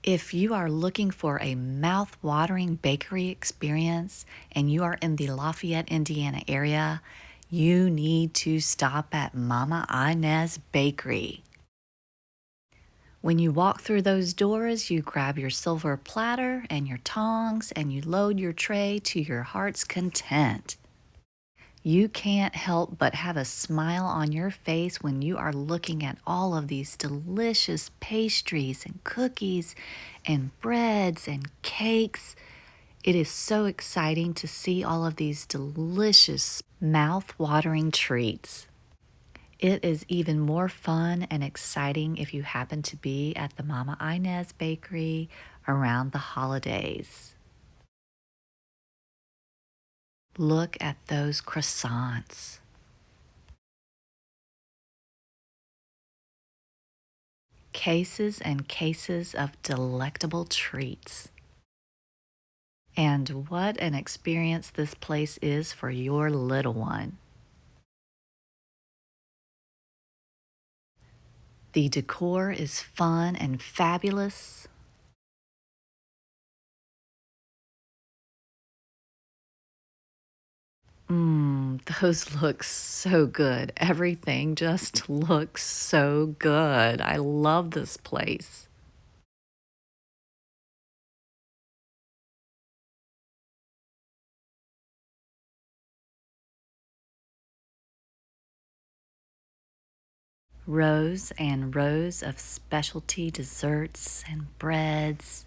If you are looking for a mouth-watering bakery experience and you are in the Lafayette, Indiana area, you need to stop at Mama Ines Bakery. When you walk through those doors, you grab your silver platter and your tongs and you load your tray to your heart's content. You can't help but have a smile on your face when you are looking at all of these delicious pastries and cookies and breads and cakes. It is so exciting to see all of these delicious, mouth-watering treats. It is even more fun and exciting if you happen to be at the Mama Ines Bakery around the holidays. Look at those croissants. Cases and cases of delectable treats. And what an experience this place is for your little one. The decor is fun and fabulous. Those look so good. Everything just looks so good. I love this place. Rows and rows of specialty desserts and breads.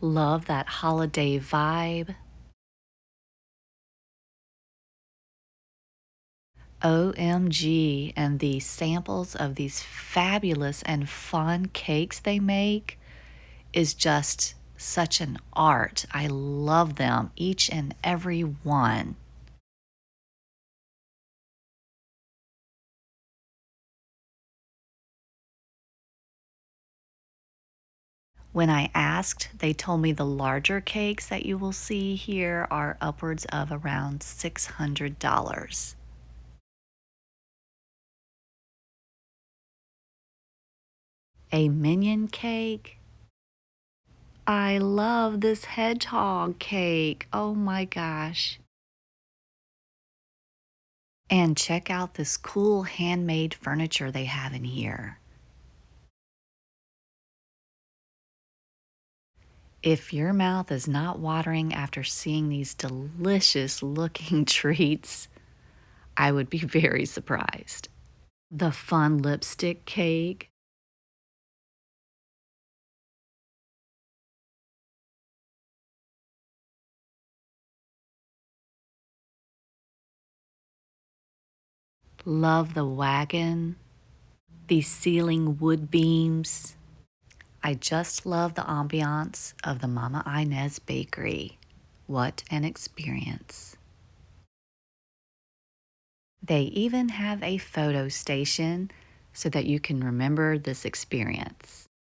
Love that holiday vibe. OMG, and the samples of these fabulous and fun cakes they make is just such an art. I love them, each and every one. When I asked, they told me the larger cakes that you will see here are upwards of around $600. A minion cake? I love this hedgehog cake. Oh my gosh. And check out this cool handmade furniture they have in here. If your mouth is not watering after seeing these delicious looking treats, I would be very surprised. The fun lipstick cake. Love the wagon. The ceiling wood beams. I just love the ambiance of the Mama Ines Bakery. What an experience. They even have a photo station so that you can remember this experience.